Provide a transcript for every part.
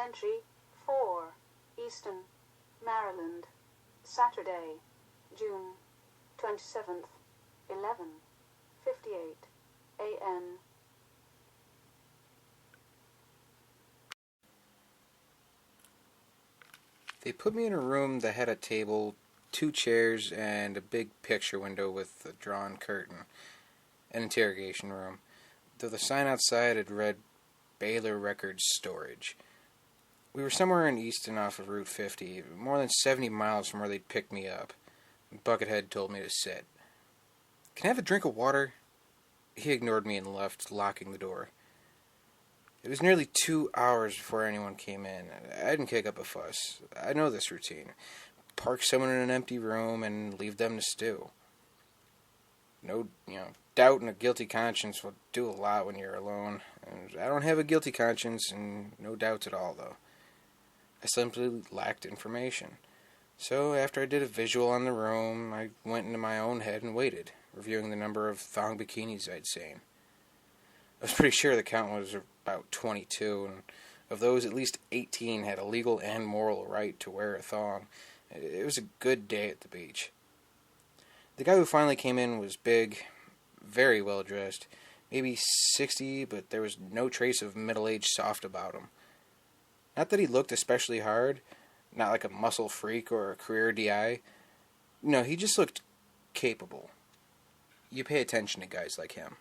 Entry 4, Easton, Maryland, Saturday, June 27th, 11:58 a.m. They put me in a room that had a table, 2 chairs, and a big picture window with a drawn curtain. An interrogation room, though the sign outside had read Baylor Records Storage. We were somewhere in Easton off of Route 50, more than 70 miles from where they'd picked me up. Buckethead told me to sit. "Can I have a drink of water?" He ignored me and left, locking the door. It was nearly 2 hours before anyone came in. I didn't kick up a fuss. I know this routine. Park someone in an empty room and leave them to stew. No, doubt and a guilty conscience will do a lot when you're alone. And I don't have a guilty conscience and no doubts at all, though. I simply lacked information. So after I did a visual on the room, I went into my own head and waited, reviewing the number of thong bikinis I'd seen. I was pretty sure the count was about 22, and of those, at least 18 had a legal and moral right to wear a thong. It was a good day at the beach. The guy who finally came in was big, very well dressed, maybe 60, but there was no trace of middle-aged soft about him. Not that he looked especially hard, not like a muscle freak or a career DI. No, he just looked capable. You pay attention to guys like him.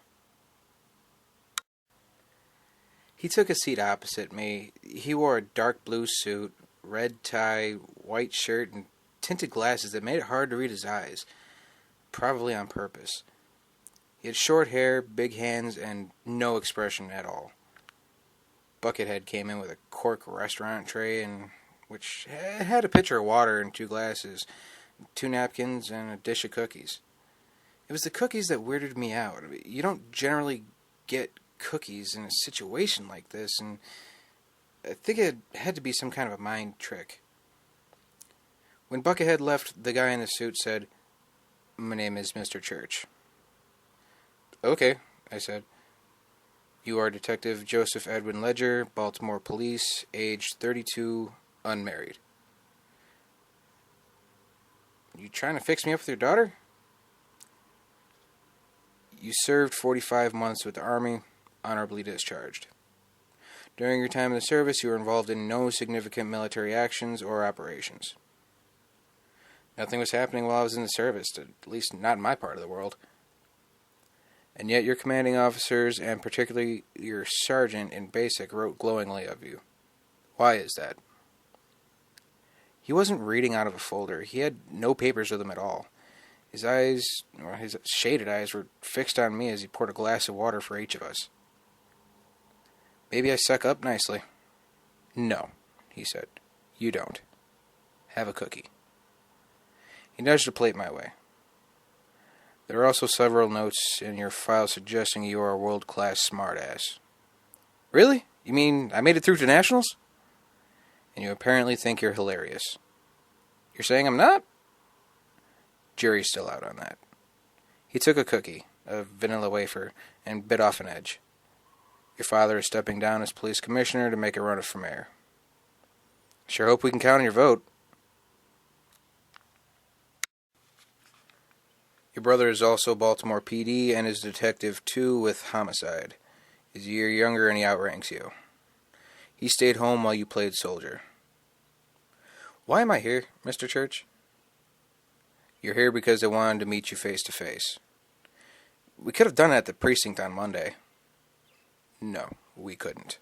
He took a seat opposite me. He wore a dark blue suit, red tie, white shirt, and tinted glasses that made it hard to read his eyes. Probably on purpose. He had short hair, big hands, and no expression at all. Buckethead came in with a cork restaurant tray, which had a pitcher of water and 2 glasses, 2 napkins, and a dish of cookies. It was the cookies that weirded me out. You don't generally get cookies in a situation like this, and I think it had to be some kind of a mind trick. When Buckethead left, the guy in the suit said, "My name is Mr.Church." "Okay," I said. "You are Detective Joseph Edwin Ledger, Baltimore Police, age 32, unmarried. You trying to fix me up with your daughter?" "You served 45 months with the Army, honorably discharged. During your time in the service, you were involved in no significant military actions or operations." "Nothing was happening while I was in the service, at least not in my part of the world." "And yet your commanding officers, and particularly your sergeant in basic, wrote glowingly of you. Why is that?" He wasn't reading out of a folder. He had no papers with him at all. His eyes, or his shaded eyes, were fixed on me as he poured a glass of water for each of us. "Maybe I suck up nicely." "No," he said. "You don't. Have a cookie." He nudged a plate my way. "There are also several notes in your file suggesting you are a world-class smartass." "Really? You mean I made it through to nationals?" "And you apparently think you're hilarious." "You're saying I'm not?" Jury's still out on that. He took a cookie, a vanilla wafer, and bit off an edge. "Your father is stepping down as police commissioner to make a run for mayor. Sure hope we can count on your vote." "Your brother is also Baltimore PD and is Detective 2 with homicide. He's a year younger and he outranks you. He stayed home while you played soldier." "Why am I here, Mr. Church?" "You're here because I wanted to meet you face to face. We could have done it at the precinct on Monday." "No, we couldn't."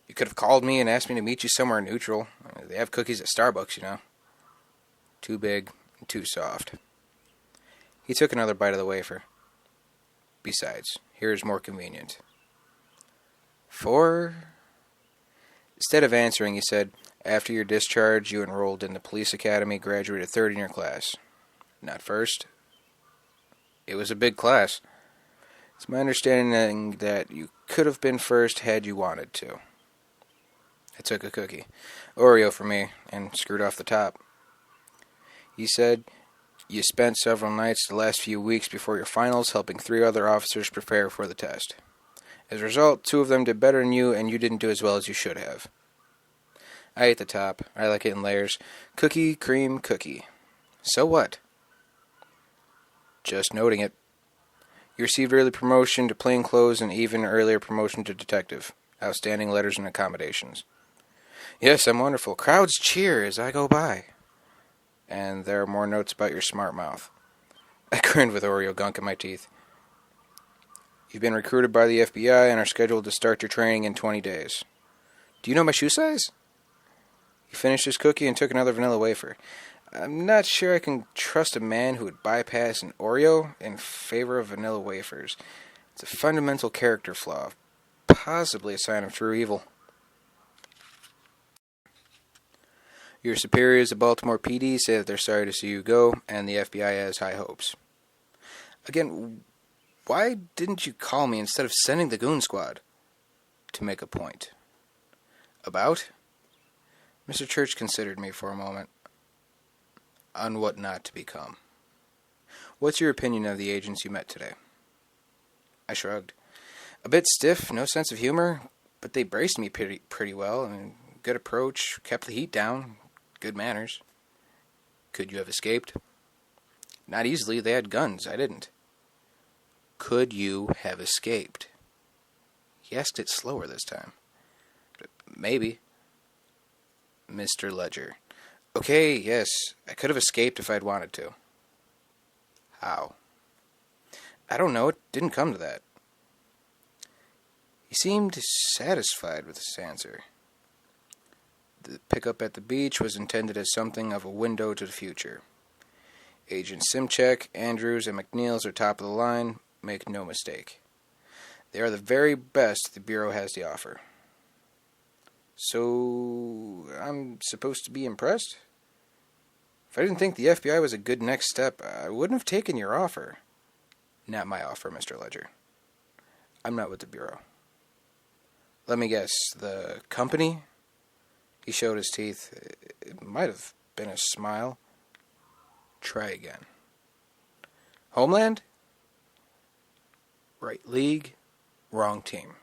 "You could have called me and asked me to meet you somewhere neutral. They have cookies at Starbucks, you know." "Too big and too soft." He took another bite of the wafer. "Besides, here is more convenient." Instead of answering, he said, "After your discharge, you enrolled in the police academy, graduated third in your class. Not first." "It was a big class." "It's my understanding that you could have been first had you wanted to." I took a cookie, Oreo for me, and screwed off the top. He said, "You spent several nights the last few weeks before your finals helping 3 other officers prepare for the test. As a result, 2 of them did better than you, and you didn't do as well as you should have. I ate the top. I like it in layers. Cookie, cream, cookie. So what? Just noting it. You received early promotion to plainclothes and even earlier promotion to detective. Outstanding letters and accommodations. Yes, I'm wonderful. Crowds cheer as I go by. And there are more notes about your smart mouth. I grinned with Oreo gunk in my teeth. You've been recruited by the FBI and are scheduled to start your training in 20 days. Do you know my shoe size? He finished his cookie and took another vanilla wafer. I'm not sure I can trust a man who would bypass an Oreo in favor of vanilla wafers. It's a fundamental character flaw, possibly a sign of true evil. Your superiors at Baltimore PD say that they're sorry to see you go, and the FBI has high hopes. Again, why didn't you call me instead of sending the goon squad? To make a point. About? Mr.Church considered me for a moment. On what not to become. What's your opinion of the agents you met today? I shrugged. A bit stiff, no sense of humor, but they braced me pretty well. I mean, good approach, kept the heat down, good manners. Could you have escaped? Not easily, they had guns, I didn't. Could you have escaped? He asked it slower this time. Maybe. Mr. Ledger. Okay, yes, I could have escaped if I'd wanted to. How? I don't know, it didn't come to that. He seemed satisfied with his answer. The pickup at the beach was intended as something of a window to the future. Agents Simchek, Andrews, and McNeil's are top of the line, make no mistake. They are the very best the Bureau has to offer. So, I'm supposed to be impressed? If I didn't think the FBI was a good next step, I wouldn't have taken your offer. Not my offer, Mr. Ledger. I'm not with the Bureau. Let me guess, the company? He showed his teeth. It might have been a smile. Try again. Homeland? Right league, wrong team.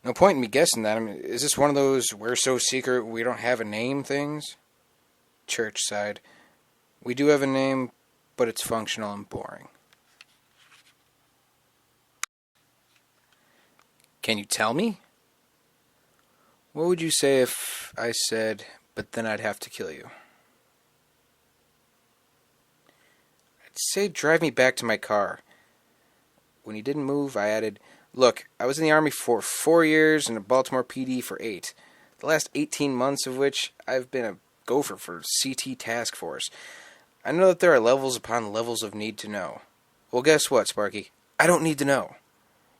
No point in me guessing that. I mean, is this one of those we're so secret we don't have a name things? Church sighed. We do have a name, but it's functional and boring. Can you tell me? What would you say if I said, but then I'd have to kill you? I'd say drive me back to my car. When he didn't move, I added, look, I was in the Army for 4 years and a Baltimore PD for 8. The last 18 months of which I've been a gopher for CT Task Force. I know that there are levels upon levels of need to know. Well, guess what, Sparky? I don't need to know.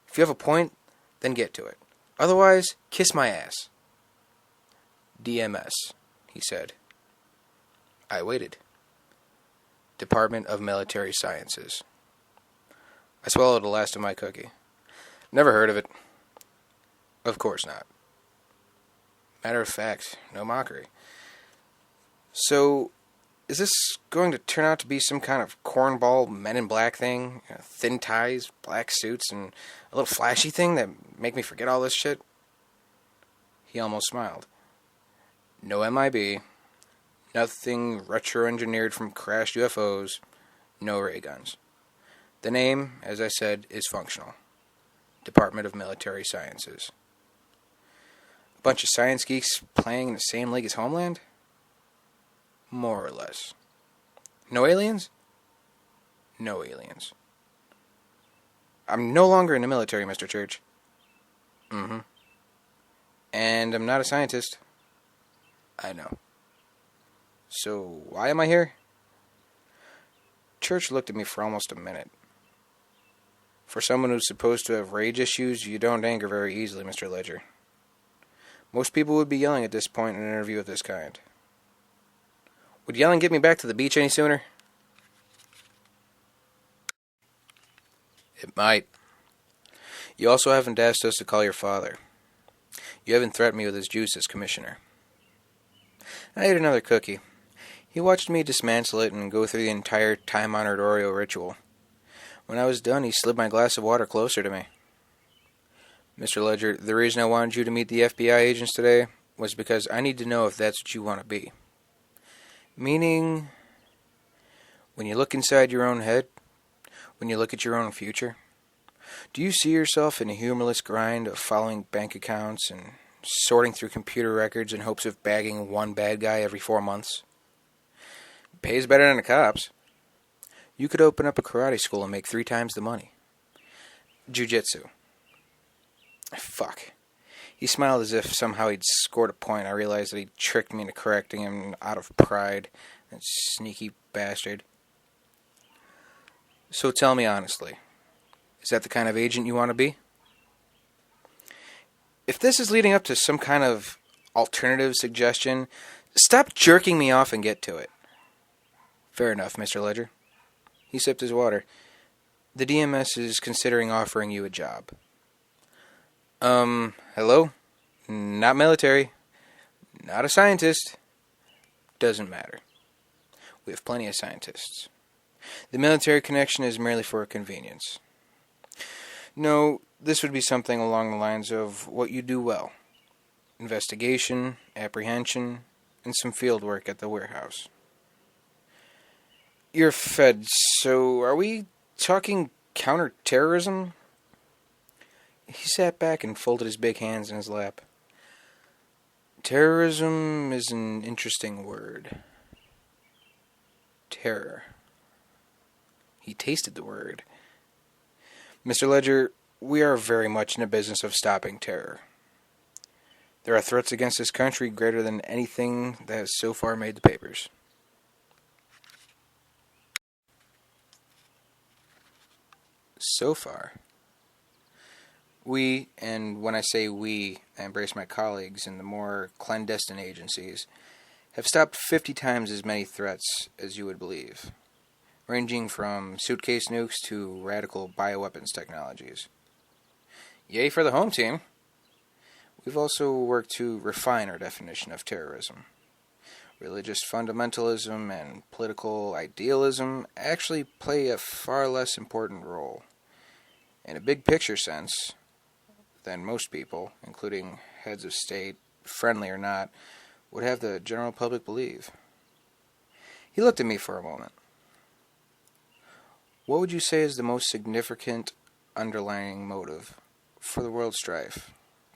If you have a point, then get to it. Otherwise, kiss my ass. DMS, he said. I waited. Department of Military Sciences. I swallowed the last of my cookie. Never heard of it. Of course not. Matter of fact, no mockery. So, is this going to turn out to be some kind of cornball Men in Black thing? Thin ties, black suits, and a little flashy thing that make me forget all this shit? He almost smiled. No MIB. Nothing retro-engineered from crashed UFOs. No ray guns. The name, as I said, is functional. Department of Military Sciences. A bunch of science geeks playing in the same league as Homeland? More or less. No aliens? No aliens. I'm no longer in the military, Mr. Church. Mm-hmm. And I'm not a scientist. I know. So, why am I here? Church looked at me for almost a minute. For someone who's supposed to have rage issues, you don't anger very easily, Mr. Ledger. Most people would be yelling at this point in an interview of this kind. Would yelling get me back to the beach any sooner? It might. You also haven't asked us to call your father. You haven't threatened me with his juice as commissioner. I ate another cookie. He watched me dismantle it and go through the entire time-honored Oreo ritual. When I was done, he slid my glass of water closer to me. Mr. Ledger, the reason I wanted you to meet the FBI agents today was because I need to know if that's what you want to be. Meaning, when you look inside your own head, when you look at your own future, do you see yourself in a humorless grind of following bank accounts and sorting through computer records in hopes of bagging one bad guy every 4 months? Pays better than the cops. You could open up a karate school and make 3 times the money. Jiu-jitsu. Fuck. He smiled as if somehow he'd scored a point. I realized that he'd tricked me into correcting him out of pride. That sneaky bastard. So tell me honestly, is that the kind of agent you want to be? If this is leading up to some kind of alternative suggestion, stop jerking me off and get to it. Fair enough, Mr. Ledger. He sipped his water. The DMS is considering offering you a job. Hello? Not military. Not a scientist. Doesn't matter. We have plenty of scientists. The military connection is merely for convenience. No, this would be something along the lines of what you do well. Investigation, apprehension, and some field work at the warehouse. You're fed, so are we talking counter-terrorism? He sat back and folded his big hands in his lap. Terrorism is an interesting word. Terror. He tasted the word. Mr. Ledger, we are very much in the business of stopping terror. There are threats against this country greater than anything that has so far made the papers. So far. We, and when I say we, I embrace my colleagues in the more clandestine agencies, have stopped 50 times as many threats as you would believe, ranging from suitcase nukes to radical bioweapons technologies. Yay for the home team! We've also worked to refine our definition of terrorism. Religious fundamentalism and political idealism actually play a far less important role. In a big picture sense, than most people, including heads of state, friendly or not, would have the general public believe. He looked at me for a moment. What would you say is the most significant underlying motive for the world strife?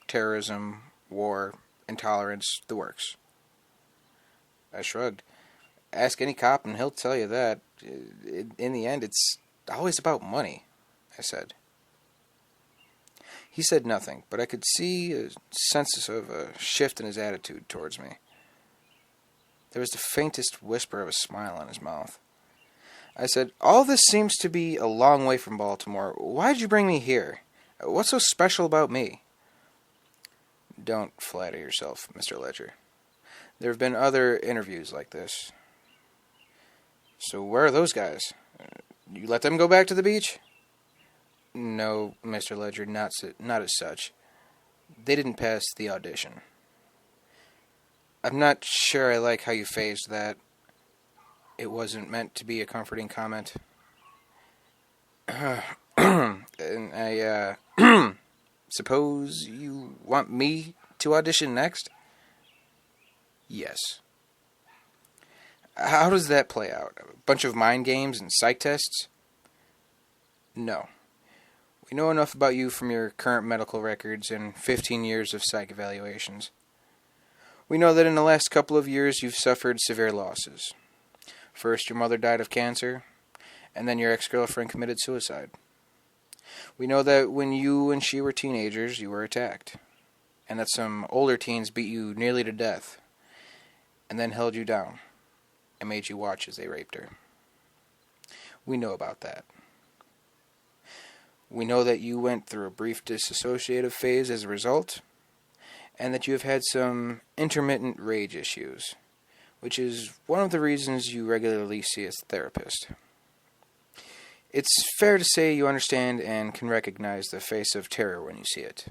Terrorism, war, intolerance, the works. I shrugged. Ask any cop and he'll tell you that. In the end, it's always about money, I said. He said nothing, but I could see a sense of a shift in his attitude towards me. There was the faintest whisper of a smile on his mouth. I said, all this seems to be a long way from Baltimore. Why did you bring me here? What's so special about me? Don't flatter yourself, Mr. Ledger. There have been other interviews like this. So where are those guys? You let them go back to the beach? No, Mr. Ledger, not as such. They didn't pass the audition. I'm not sure I like how you phrased that. It wasn't meant to be a comforting comment. And I, suppose you want me to audition next? Yes. How does that play out? A bunch of mind games and psych tests? No. We know enough about you from your current medical records and 15 years of psych evaluations. We know that in the last couple of years you've suffered severe losses. First, your mother died of cancer, and then your ex-girlfriend committed suicide. We know that when you and she were teenagers, you were attacked, and that some older teens beat you nearly to death, and then held you down, and made you watch as they raped her. We know about that. We know that you went through a brief dissociative phase as a result, and that you have had some intermittent rage issues, which is one of the reasons you regularly see a therapist. It's fair to say you understand and can recognize the face of terror when you see it.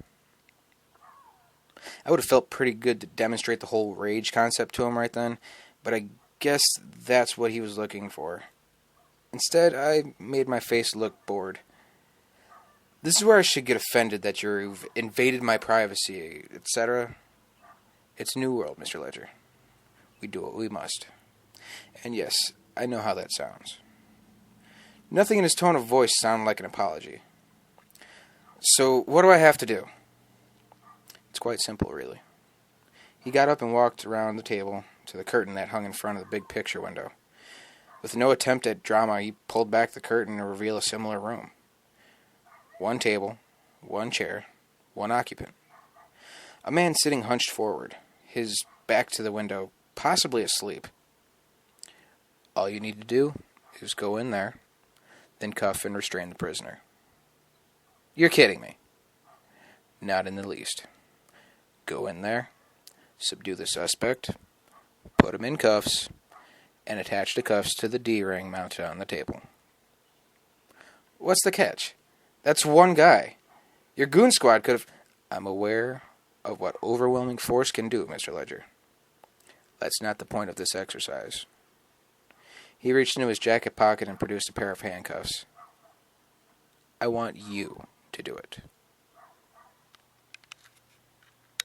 I would have felt pretty good to demonstrate the whole rage concept to him right then, but I guess that's what he was looking for. Instead, I made my face look bored. This is where I should get offended that you've invaded my privacy, etc. It's a new world, Mr. Ledger. We do what we must. And yes, I know how that sounds. Nothing in his tone of voice sounded like an apology. So, what do I have to do? It's quite simple, really. He got up and walked around the table to the curtain that hung in front of the big picture window. With no attempt at drama, he pulled back the curtain to reveal a similar room. One table, one chair, one occupant. A man sitting hunched forward, his back to the window, possibly asleep. All you need to do is go in there, then cuff and restrain the prisoner. You're kidding me. Not in the least. Go in there, subdue the suspect, put him in cuffs, and attach the cuffs to the D-ring mounted on the table. What's the catch? That's one guy. Your goon squad could have... I'm aware of what overwhelming force can do, Mr. Ledger. That's not the point of this exercise. He reached into his jacket pocket and produced a pair of handcuffs. I want you to do it.